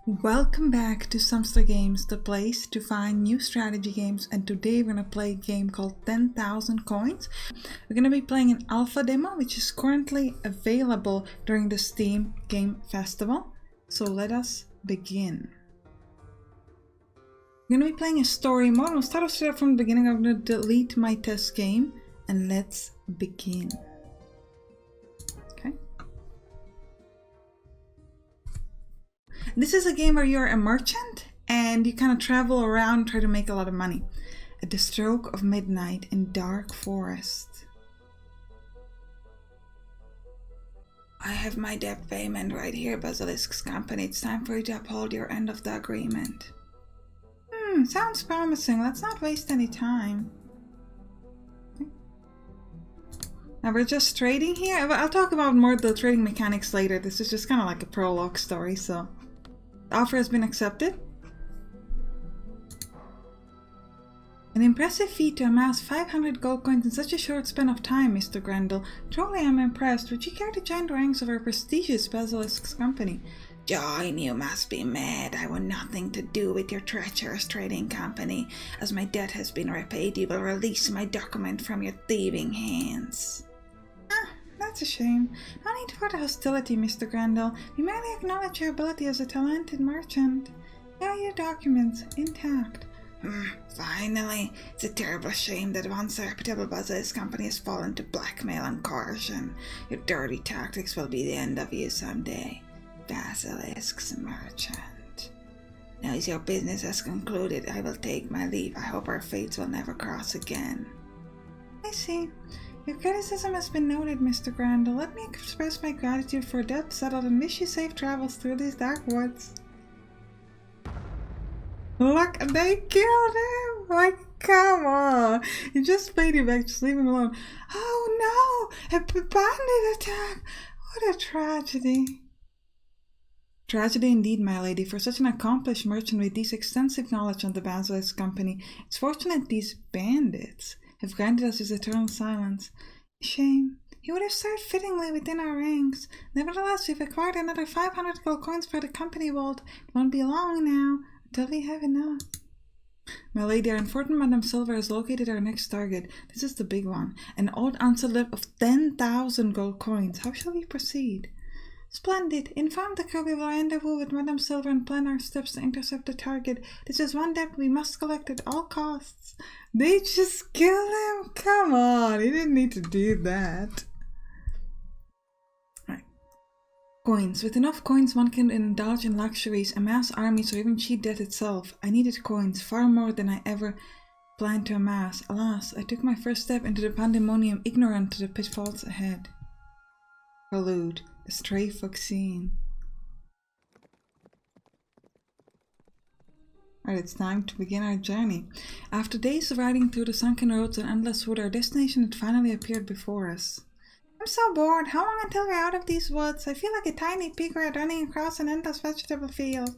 Welcome back to Sampstra Games, the place to find new strategy games, and today we're going to play a game called 10,000 Coins. We're going to be playing an alpha demo which is currently available during the Steam Game Festival. So let us begin. We're going to be playing a story mode. We'll start off straight from the beginning. I'm going to delete my test game and let's begin. This is a game where you're a merchant and you kind of travel around and try to make a lot of money. At the stroke of midnight in dark forest. I have my debt payment right here, Basilisk's company. It's time for you to uphold your end of the agreement. Sounds promising. Let's not waste any time. Okay. Now we're just trading here. I'll talk about more of the trading mechanics later. This is just kind of like a prologue story, so... Offer has been accepted. An impressive feat to amass 500 gold coins in such a short span of time, Mr. Grendel. Truly I am impressed. Would you care to join the ranks of our prestigious Basilisk's company? Join? You must be mad. I want nothing to do with your treacherous trading company. As my debt has been repaid, you will release my document from your thieving hands. That's a shame. No need for the hostility, Mr. Grendel. We merely acknowledge your ability as a talented merchant. Here are your documents, intact. Finally. It's a terrible shame that once a reputable Basilisk company has fallen to blackmail and coercion. Your dirty tactics will be the end of you someday. Basilisk's merchant. Now as your business has concluded, I will take my leave. I hope our fates will never cross again. I see. Your criticism has been noted, Mr. Grendel. Let me express my gratitude for debt settled and wish you safe travels through these dark woods. Look, they killed him! Like, come on! You just paid him back, just leave him alone. Oh no! A bandit attack! What a tragedy. Tragedy indeed, my lady, for such an accomplished merchant with this extensive knowledge of the Basilisk company. It's fortunate these bandits have granted us his eternal silence. Shame. He would have served fittingly within our ranks. Nevertheless, we've acquired another 500 gold coins for the company vault. It won't be long now until we have enough. My lady, our informed Madame Silver has located our next target. This is the big one. An old ancestor of 10,000 gold coins. How shall we proceed? Splendid. Inform the crew we will rendezvous with Madame Silver and plan our steps to intercept the target. This is one debt we must collect at all costs. They just killed him? Come on, he didn't need to do that. Right. Coins. With enough coins one can indulge in luxuries, amass armies, or even cheat death itself. I needed coins, far more than I ever planned to amass. Alas, I took my first step into the pandemonium ignorant to the pitfalls ahead. Prelude. The stray fox scene. Alright, it's time to begin our journey. After days of riding through the sunken roads and endless wood, our destination had finally appeared before us. I'm so bored. How long until we're out of these woods? I feel like a tiny pig rat running across an endless vegetable field.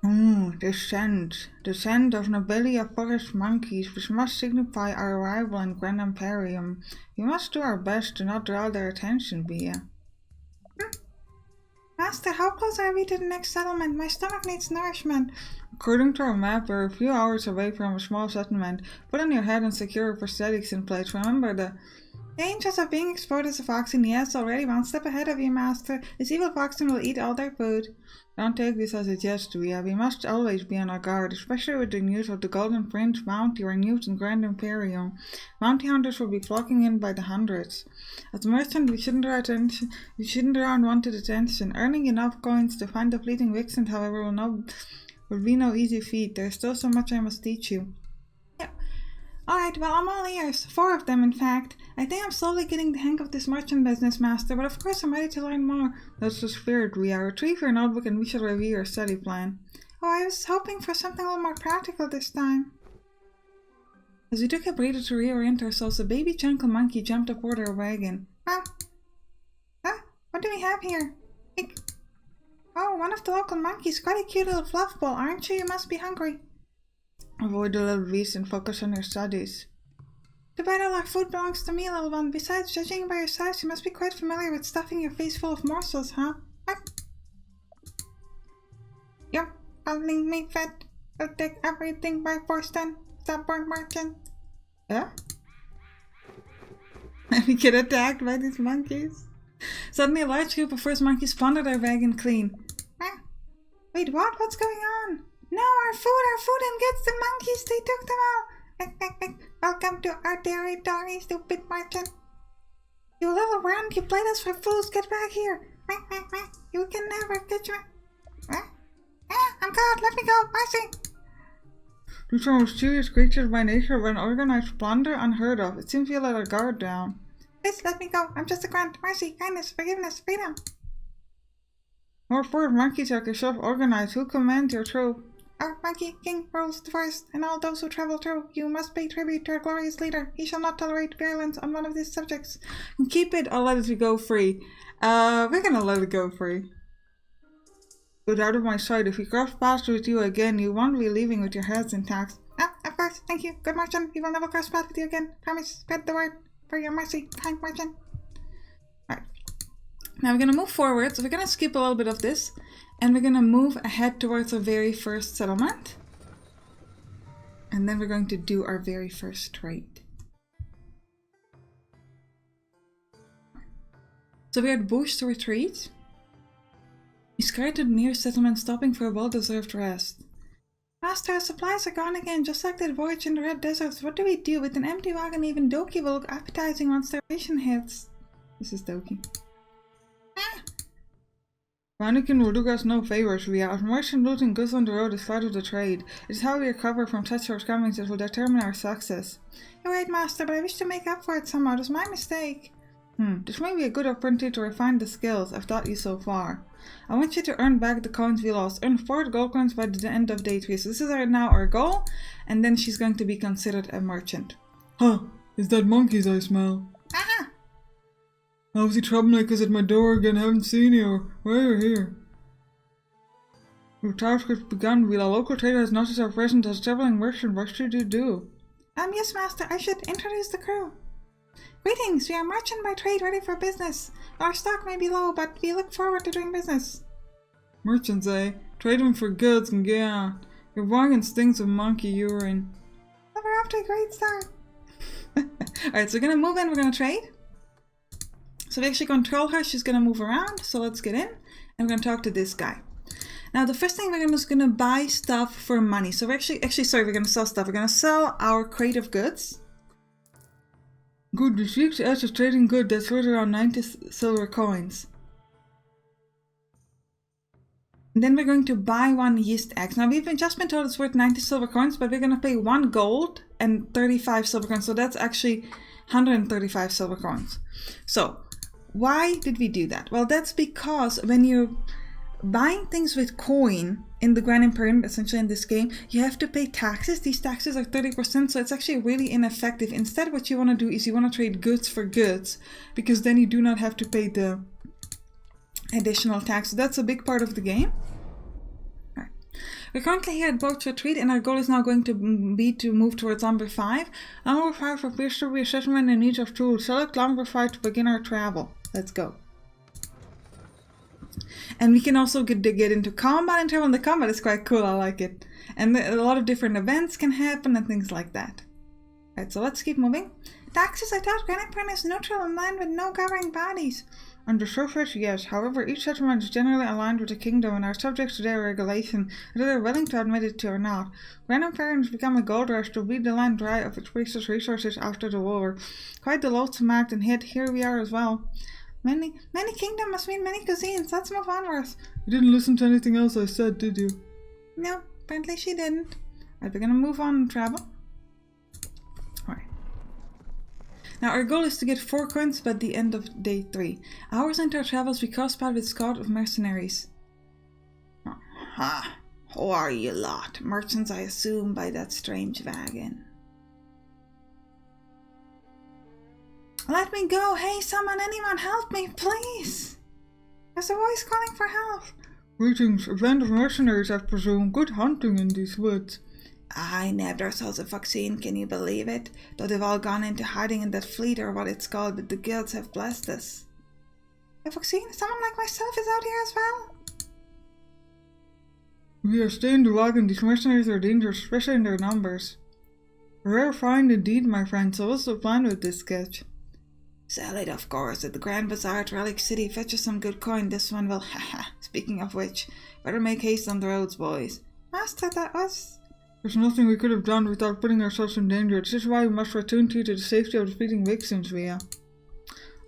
The scent of nobility of forest monkeys, which must signify our arrival in Grand Imperium. We must do our best to not draw their attention, Bia. Master, how close are we to the next settlement? My stomach needs nourishment. According to our map, we're a few hours away from a small settlement. Put on your head and secure your prosthetics in place. Remember the dangers of being exposed as a foxen. Yes, already one step ahead of you, Master. This evil foxen will eat all their food. Don't take this as a jest, Ria. We must always be on our guard, especially with the news of the Golden Fringe bounty renewed in Grand Imperium. Bounty hunters will be flocking in by the hundreds. As a merchant, we shouldn't draw unwanted attention. Earning enough coins to find the fleeting vixen, however, will be no easy feat. There's still so much I must teach you. Alright, well, I'm all ears. 4 of them, in fact. I think I'm slowly getting the hang of this merchant business, Master, but of course I'm ready to learn more. That's the spirit, Ria. Retrieve your notebook and we shall review your study plan. Oh, I was hoping for something a little more practical this time. As we took a breather to reorient ourselves, a baby jungle monkey jumped aboard our wagon. Huh? What do we have here? Oh, one of the local monkeys. Quite a cute little fluff ball, aren't you? You must be hungry. Avoid the little beast and focus on your studies. Too bad all our food belongs to me, little one. Besides, judging by your size, you must be quite familiar with stuffing your face full of morsels, huh? calling me fat. I'll take everything by force then. Stubborn merchant. Yeah? And we get attacked by these monkeys. Suddenly a large group of first monkeys plundered our wagon clean. Ah. Wait, what? What's going on? No, our food and gets the monkeys. They took them all. Welcome to our territory, stupid merchant. You little runt, you played us for fools. Get back here. You can never catch me. I'm caught. Let me go. Mercy. These are mysterious creatures by nature of an organized plunder unheard of. It seems you let our guard down. Please let me go. I'm just a grunt. Mercy, kindness, forgiveness, freedom. More four monkeys are self-organized. Who commands your troop? Our monkey king rules the forest, and all those who travel through. You must pay tribute to our glorious leader. He shall not tolerate violence on one of his subjects. Keep it, I'll let it go free. We're gonna let it go free. Get out of my sight. If we cross paths with you again, you won't be leaving with your heads intact. Ah, of course. Thank you. Good merchant. We will never cross paths with you again. Promise. Spread the word for your mercy, kind merchant. Alright. Now we're gonna move forward. So we're gonna skip a little bit of this. And we're gonna move ahead towards our very first settlement. And then we're going to do our very first trade. So we are pushed to retreat. We scurried to the nearest settlement, stopping for a well-deserved rest. Master, our supplies are gone again, just like that voyage in the Red Deserts. What do we do? With an empty wagon, even Doki will look appetizing once starvation hits. This is Doki. Ah! Anakin will do us no favors. We have merchant looting goods on the road is part of the trade. It is how we recover from such shortcomings that will determine our success. You're right, Master, but I wish to make up for it somehow. It was my mistake. This may be a good opportunity to refine the skills I've taught you so far. I want you to earn back the coins we lost. Earn 4 gold coins by the end of day 3. So this is now our goal. And then she's going to be considered a merchant. Huh, is that monkeys I smell? Aha! How's the troublemakers at my door again? Haven't seen you. Why are you here? Your task has begun. Will a local trader has noticed our presence as traveling merchant? What should you do? Yes, Master. I should introduce the crew. Greetings, we are merchant by trade, ready for business. Our stock may be low, but we look forward to doing business. Merchants, eh? Trading for goods and yeah. Your wagon stinks of monkey urine. Well, we're off to a great start. Alright, so we're gonna move in, we're gonna trade. So we actually control her, she's gonna move around, so let's get in. And we're gonna talk to this guy. Now the first thing we're gonna do is gonna buy stuff for money. So we're we're gonna sell stuff. We're gonna sell our crate of goods. Good, the sheep's ass is trading good. That's worth around 90 silver coins. And then we're going to buy 1 yeast egg. Now we've just been told it's worth 90 silver coins, but we're going to pay 1 gold and 35 silver coins. So that's actually 135 silver coins. So why did we do that? Well, that's because when you're buying things with coin in the Grand Imperium, essentially in this game, you have to pay taxes. These taxes are 30%, so it's actually really ineffective. Instead, what you want to do is you want to trade goods for goods, because then you do not have to pay the additional tax. So that's a big part of the game. All right. We're currently here at Boat's Retreat, and our goal is now going to be to move towards Lumber 5. Lumber 5 appears to be a settlement in need of tools. Select Lumber 5 to begin our travel. Let's go. And we can also get into combat and travel, and the combat is quite cool, I like it. And a lot of different events can happen and things like that. Alright, so let's keep moving. Taxes, I thought Grand Imperium is neutral and aligned with no governing bodies. On the surface, yes. However, each settlement is generally aligned with the kingdom and are subject to their regulation, whether they're willing to admit it to or not. Grand Imperium has become a gold rush to bleed the land dry of its precious resources after the war. Quite the loathsome act, and yet here we are as well. Many kingdoms must mean many cuisines. Let's move onwards. You didn't listen to anything else I said, did you? No, apparently she didn't. Alright, we're gonna move on and travel. Alright. Now our goal is to get 4 coins by the end of day 3. Hours into our travels, we cross paths with a squad of mercenaries. Aha! Who are you lot? Merchants, I assume, by that strange wagon. Let me go! Hey, anyone, help me, please! There's a voice calling for help. Greetings, a band of mercenaries, I presume. Good hunting in these woods. I nabbed ourselves a vaccine, can you believe it? Though they've all gone into hiding in that fleet or what it's called, but the guilds have blessed us. A vaccine? Someone like myself is out here as well? We are staying the wagon. These mercenaries are dangerous, especially in their numbers. A rare find indeed, my friend. So what's the plan with this sketch? Sell it, of course, at the Grand Bazaar at Relic City. Fetch us some good coin. This one will. Haha. Speaking of which, better make haste on the roads, boys. Master, that was. There's nothing we could have done without putting ourselves in danger. This is why we must return to you to the safety of the fleeting vixens, Via.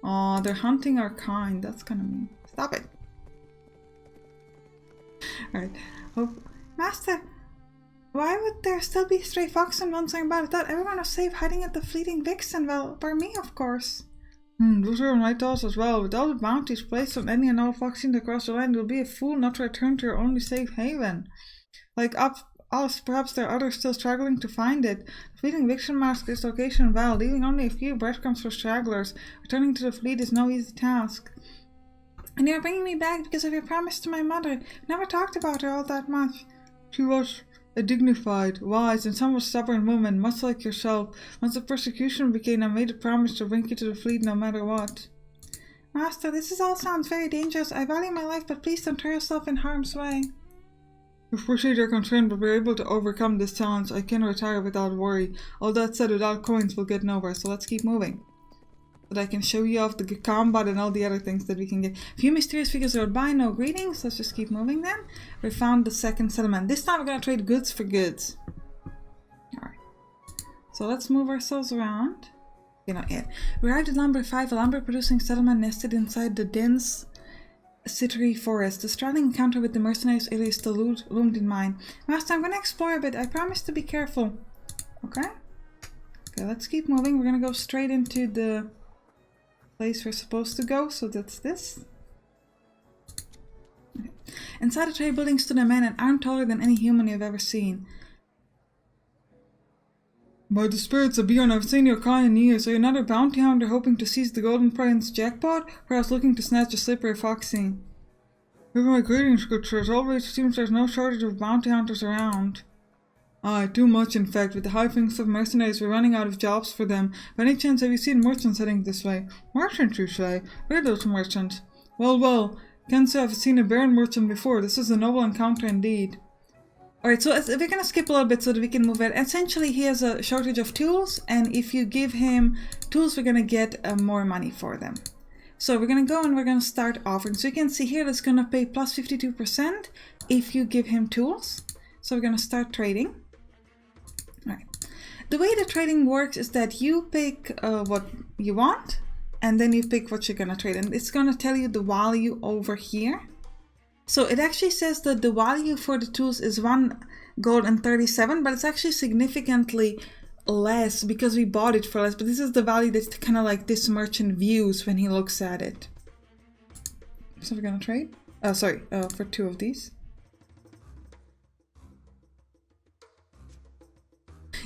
Aw, they're hunting our kind. That's kind of mean. Stop it. Alright. Oh, Master, why would there still be stray foxen wandering about? I thought everyone was safe hiding at the fleeting vixen. Well, by me, of course. Those are my thoughts as well. With all the bounties placed on any and all foxing across the land, you'll be a fool not to return to your only safe haven. Like us, perhaps there are others still struggling to find it. The fleeting vixen masked its location well, leaving only a few breadcrumbs for stragglers. Returning to the fleet is no easy task. And you're bringing me back because of your promise to my mother. Never talked about her all that much. She was a dignified, wise, and somewhat stubborn woman, much like yourself. Once the persecution began, I made a promise to bring you to the fleet no matter what. Master, this all sounds very dangerous. I value my life, but please don't throw yourself in harm's way. We appreciate your concern, but we're able to overcome this challenge. I can retire without worry. All that said, without coins, we'll get nowhere, so let's keep moving. But I can show you off the combat and all the other things that we can get. A few mysterious figures rode by, no greetings. Let's just keep moving then. We found the second settlement. This time we're going to trade goods for goods. Alright. So let's move ourselves around. Okay, not yet. We arrived at number 5, a lumber producing settlement nested inside the dense citry forest. The startling encounter with the mercenaries earlier still loomed in mind. Master, I'm going to explore a bit. I promise to be careful. Okay? Okay, let's keep moving. We're going to go straight into the place we're supposed to go, so that's this. Okay. Inside the trade building stood a man, an arm taller than any human you've ever seen. By the spirits of Bjorn, I've seen your kind in years. Are you another bounty hunter hoping to seize the golden prince jackpot? Perhaps looking to snatch a slippery foxy? With my greetings, good sir. As always, it seems there's no shortage of bounty hunters around. Aye, too much in fact. With the high things of mercenaries, we're running out of jobs for them. By any chance have you seen merchants heading this way? Merchants, you say? Where are those merchants? Well, can't say I've seen a baron merchant before. This is a noble encounter indeed. Alright, so we're gonna skip a little bit so that we can move it. Essentially, he has a shortage of tools, and if you give him tools, we're gonna get more money for them. So we're gonna go and we're gonna start offering. So you can see here that's gonna pay plus 52% if you give him tools. So we're gonna start trading. Alright. The way the trading works is that you pick what you want, and then you pick what you're gonna trade, and it's gonna tell you the value over here. So it actually says that the value for the tools is 1 gold and 37, but it's actually significantly less because we bought it for less. But this is the value that's kind of like this merchant views when he looks at it. So we're gonna trade. For 2 of these.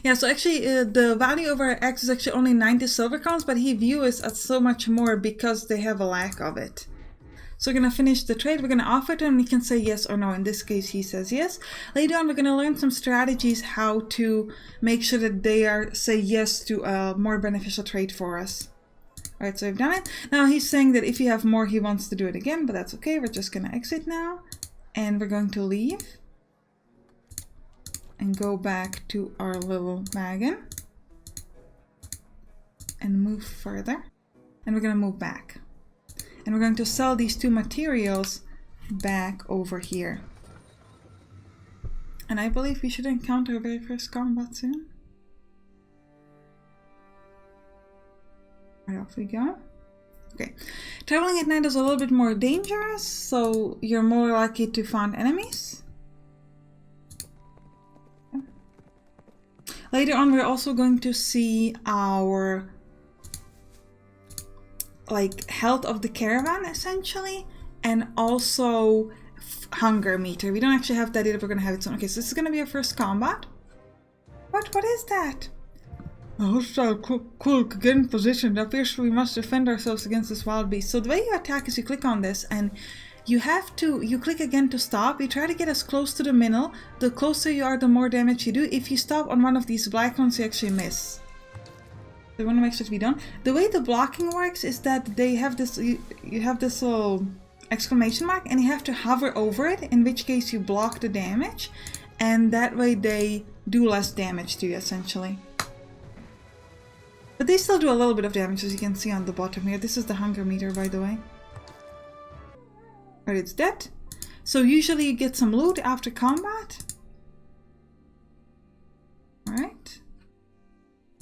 Yeah, so actually the value over X is actually only 90 silver coins, but he views as so much more because they have a lack of it. So we're going to finish the trade, we're going to offer it, and we can say yes or no. In this case, he says yes. Later on, we're going to learn some strategies how to make sure that they say yes to a more beneficial trade for us. Alright, so we've done it. Now he's saying that if you have more, he wants to do it again, but that's okay. We're just going to exit now, and we're going to leave. And go back to our little wagon. And move further. And we're going to move back. And we're going to sell these 2 materials back over here. And I believe we should encounter our very first combat soon. Right, off we go. Okay. Traveling at night is a little bit more dangerous, so you're more likely to find enemies. Later on, we're also going to see our health of the caravan essentially, and also hunger meter. We don't actually have that yet, we're gonna have it soon. Okay, so this is gonna be our first combat. What is that? A hostile Kulk, get in position. It appears we must defend ourselves against this wild beast. So the way you attack is you click on this, and you click again to stop. You try to get as close to the middle. The closer you are, the more damage you do. If you stop on one of these black ones, you actually miss. So we want to make sure to be done. The way the blocking works is that they have this, you have this little exclamation mark, and you have to hover over it, in which case you block the damage, and that way they do less damage to you essentially. But they still do a little bit of damage, as you can see on the bottom here. This is the hunger meter, by the way. Alright, it's dead. So usually you get some loot after combat. Alright.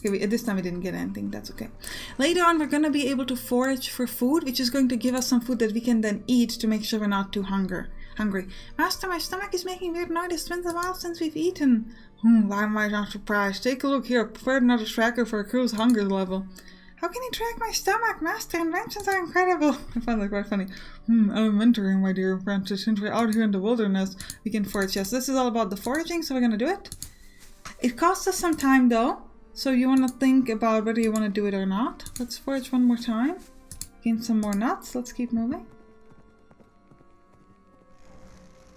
Okay, this time we didn't get anything, that's okay. Later on we're going to be able to forage for food, which is going to give us some food that we can then eat to make sure we're not too hungry. Master, my stomach is making weird noises. It's been a while since we've eaten. Why am I not surprised? Take a look here. I prepared another tracker for a crew's hunger level. How can you track my stomach, Master? Inventions are incredible. I find that quite funny. Elementary, my dear apprentice. Since we're out here in the wilderness, we can forage. Yes, this is all about the foraging, so we're going to do it. It costs us some time, though. So you want to think about whether you want to do it or not. Let's forage one more time. Gain some more nuts. Let's keep moving.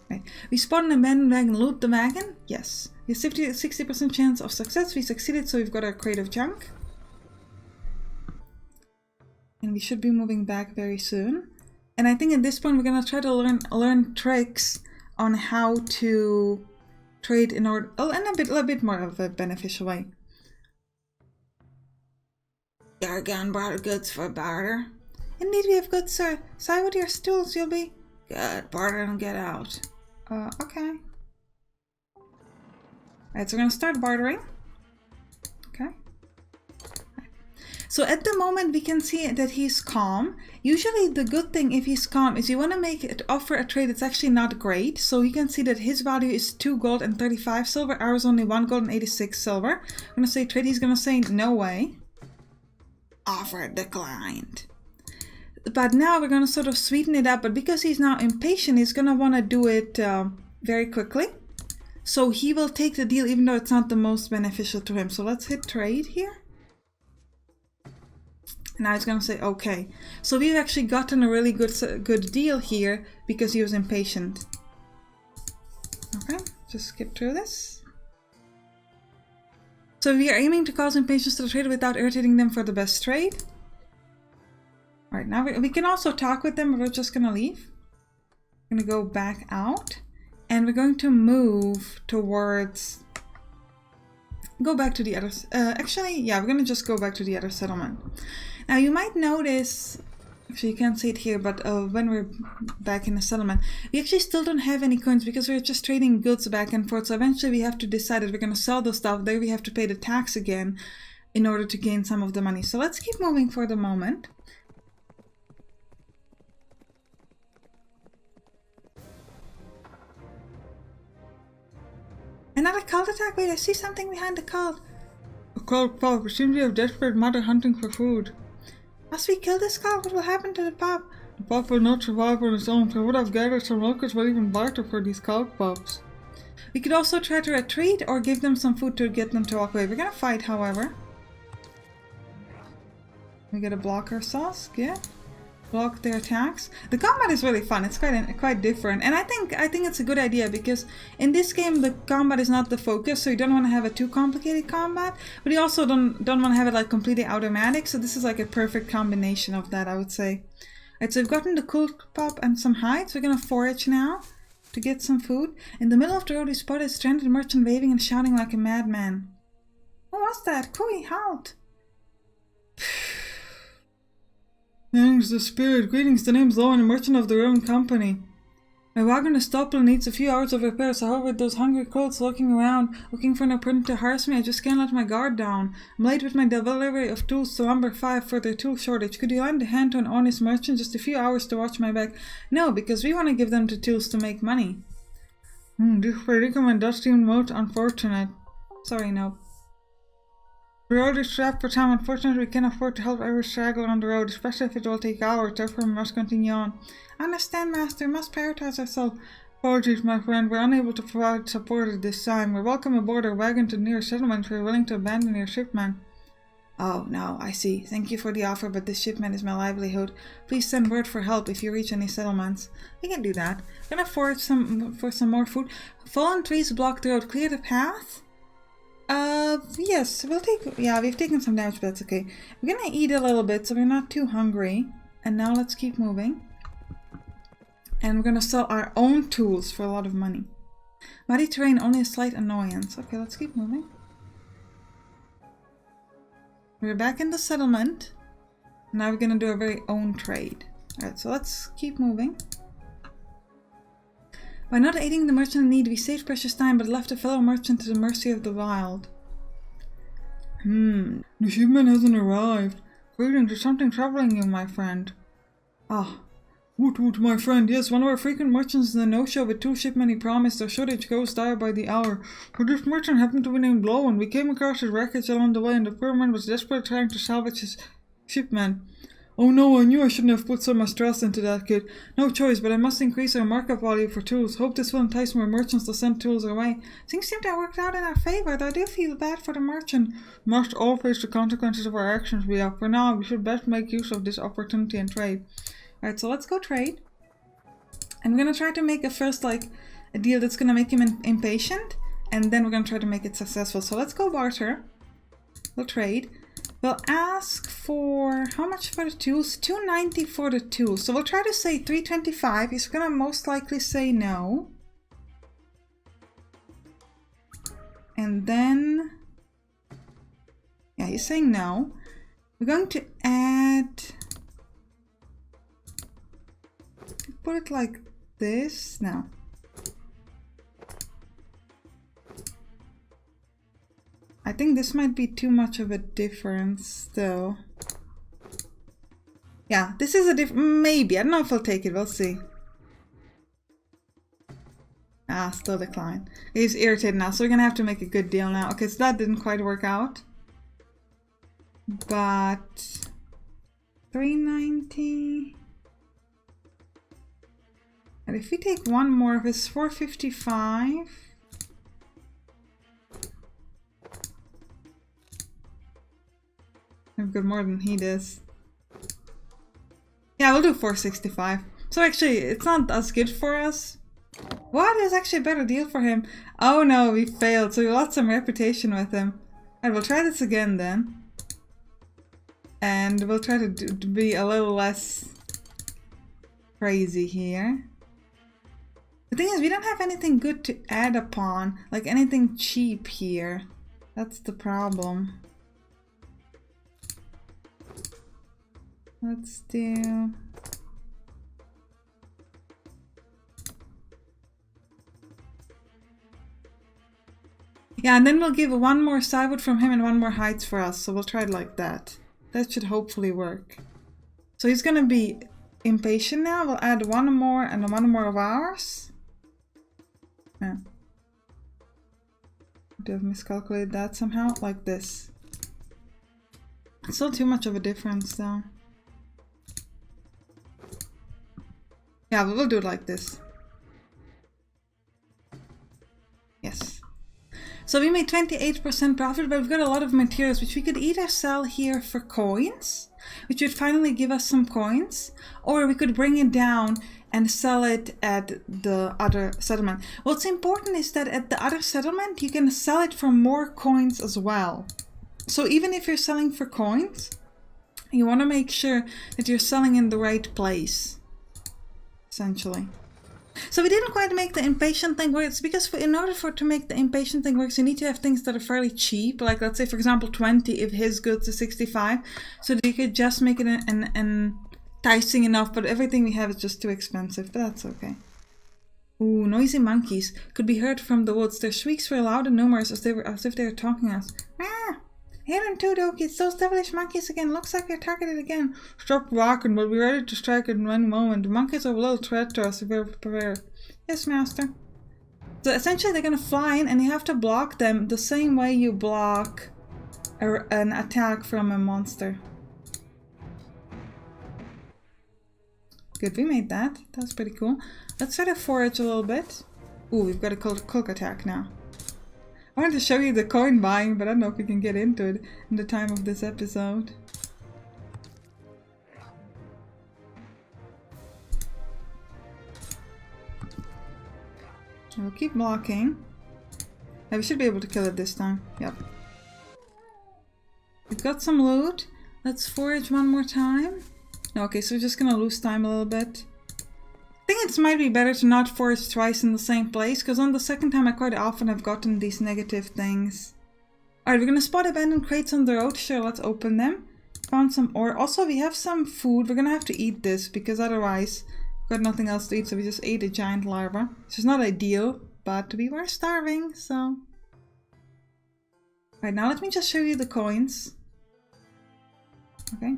Right. We spot an abandoned wagon, loot the wagon? Yes. We have 60% chance of success. We succeeded, so we've got our crate of junk. And we should be moving back very soon. And I think at this point we're going to try to learn tricks on how to trade in order, in a bit more of a beneficial way. Gargan brought goods for barter. Indeed we have goods, sir. Side with your stools, you'll be good. Barter and get out. Okay. Alright, so we're going to start bartering. Okay. So at the moment we can see that he's calm. Usually the good thing if he's calm is you want to make it offer a trade that's actually not great. So you can see that his value is 2 gold and 35 silver. Ours only 1 gold and 86 silver. I'm going to say trade. He's going to say no way. Offer declined. But now we're going to sort of sweeten it up. But because he's now impatient, he's going to want to do it very quickly. So he will take the deal even though it's not the most beneficial to him. So let's hit trade here. Now he's going to say okay. So we've actually gotten a really good deal here because he was impatient. Okay, just skip through this. So we are aiming to cause impatience to the trader without irritating them for the best trade. Alright, now we can also talk with them, but we're just going to leave. We're going to go back out. And we're going to move towards... Go back to the other... actually, yeah, we're going to just go back to the other settlement. Now you might notice... Actually, you can't see it here, but when we're back in the settlement, we actually still don't have any coins because we're just trading goods back and forth. So eventually we have to decide that we're going to sell the stuff. There we have to pay the tax again in order to gain some of the money. So let's keep moving for the moment. Another cult attack? Wait, I see something behind the cult. A cult pup. We seem to have desperate mother hunting for food. Must we kill this cult? What will happen to the pup? The pup will not survive on its own. So I would have gathered some locals or even barter for these cult pups. We could also try to retreat or give them some food to get them to walk away. We're gonna fight, however. We gotta block ourselves. Yeah. Block their attacks. The combat is really fun. It's quite different, and I think it's a good idea because in this game the combat is not the focus, so you don't want to have a too complicated combat, but you also don't want to have it like completely automatic. So this is like a perfect combination of that, I would say. Alright, so we've gotten the cult pup and some hides. We're gonna forage now to get some food. In the middle of the road we spotted a stranded merchant waving and shouting like a madman. What was that? Kui, halt! Greetings, the spirit. Greetings, the name's Lowen, a merchant of the Roman Company. My wagon is stopped and needs a few hours of repairs. However, those hungry cults looking around, looking for an opponent to harass me, I just can't let my guard down. I'm late with my delivery of tools to Lumber 5 for their tool shortage. Could you lend a hand to an honest merchant? Just a few hours to watch my back? No, because we want to give them the tools to make money. This predicament does seem most unfortunate. Sorry, no. The road is strapped for time. Unfortunately, we can't afford to help every straggler on the road, especially if it will take hours. Therefore, we must continue on. I understand, Master. We must prioritize ourselves. Apologies, my friend. We're unable to provide support at this time. We're welcome aboard our wagon to the nearest settlement. We're willing to abandon your shipment. Oh, no, I see. Thank you for the offer, but this shipment is my livelihood. Please send word for help if you reach any settlements. We can do that. I'm gonna forage for some more food. Fallen trees block the road. Clear the path? Yes, we've taken some damage, but that's okay. We're gonna eat a little bit so we're not too hungry. And now let's keep moving. And we're gonna sell our own tools for a lot of money. Muddy terrain, only a slight annoyance. Okay, let's keep moving. We're back in the settlement. Now we're gonna do our very own trade. Alright, so let's keep moving. By not aiding the merchant in need, we saved precious time but left a fellow merchant to the mercy of the wild. The shipment hasn't arrived. Greetings, there's something troubling you, my friend. Ah, woot, my friend. Yes, one of our frequent merchants is a no-show with 2 shipmen he promised. Our shortage goes dire by the hour. But this merchant happened to be named Low, and we came across his wreckage along the way, and the poor man was desperately trying to salvage his shipment. Oh no, I knew I shouldn't have put so much trust into that kid. No choice, but I must increase our markup value for tools. Hope this will entice more merchants to send tools our way. Things seem to have worked out in our favour, though I do feel bad for the merchant. We must all face the consequences of our actions. For now, we should best make use of this opportunity and trade. Alright, so let's go trade. I'm gonna try to make a deal that's gonna make him impatient, and then we're gonna try to make it successful. So let's go barter. We'll trade. We'll ask for how much for the tools? 290 for the tools. So we'll try to say 325. He's gonna most likely say no. And then yeah, he's saying no. We're going to add, put it like this now. I think this might be too much of a difference still. Yeah, this is a maybe. I don't know if I'll take it. We'll see. Ah, still decline. He's irritated now, so we're gonna have to make a good deal now. Okay, so that didn't quite work out. But 390. And if we take one more of his 455. I've got more than he does. Yeah, we'll do 465. So actually, it's not as good for us. What is actually a better deal for him? Oh no, we failed. So we lost some reputation with him. Alright, we'll try this again then. And we'll try to be a little less crazy here. The thing is, we don't have anything good to add upon. Like anything cheap here. That's the problem. Let's do... yeah, and then we'll give one more plywood from him and one more hides for us. So we'll try it like that. That should hopefully work. So he's gonna be impatient now. We'll add one more and one more of ours. Yeah. Do I've miscalculated that somehow? Like this. It's still too much of a difference though. Yeah, we'll do it like this. Yes. So we made 28% profit, but we've got a lot of materials which we could either sell here for coins, which would finally give us some coins, or we could bring it down and sell it at the other settlement. What's important is that at the other settlement, you can sell it for more coins as well. So even if you're selling for coins, you want to make sure that you're selling in the right place. Essentially. So we didn't quite make the impatient thing work. It's because in order to make the impatient thing work, you need to have things that are fairly cheap. Like let's say for example 20 if his goods are 65. So that you could just make it enticing enough, but everything we have is just too expensive. But that's okay. Ooh, noisy monkeys could be heard from the woods. Their shrieks were loud and numerous as if they were talking us. Ah! Hear them too, Doki. It's those devilish monkeys again. Looks like we're targeted again. Stop walking. We'll be ready to strike at any moment. The monkeys are a little threat to us if we're prepared. Yes, master. So essentially they're gonna fly in and you have to block them the same way you block an attack from a monster. Good, we made that. That's pretty cool. Let's try to forage a little bit. Ooh, we've got a cook attack now. I wanted to show you the coin buying, but I don't know if we can get into it in the time of this episode. We'll keep blocking. Yeah, we should be able to kill it this time. Yep. We've got some loot. Let's forage one more time. Okay, so we're just gonna lose time a little bit. think it might be better to not forage twice in the same place, because on the second time I quite often have gotten these negative things. Alright, we're gonna spot abandoned crates on the road. Sure, let's open them. Found some ore. Also, we have some food. We're gonna have to eat this, because otherwise we've got nothing else to eat, so we just ate a giant larva. Which is not ideal, but we were starving, so... Alright, now let me just show you the coins. Okay.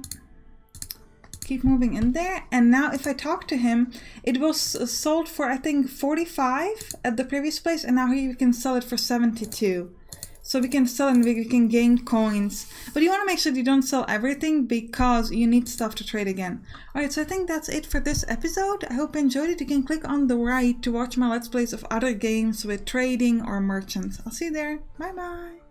Keep moving in there, and now if I talk to him, it was sold for I think 45 at the previous place, and now here we can sell it for 72. So we can sell and we can gain coins, but you want to make sure you don't sell everything because you need stuff to trade again. Alright, so I think that's it for this episode. I hope you enjoyed it. You can click on the right to watch my let's plays of other games with trading or merchants. I'll see you there. Bye bye.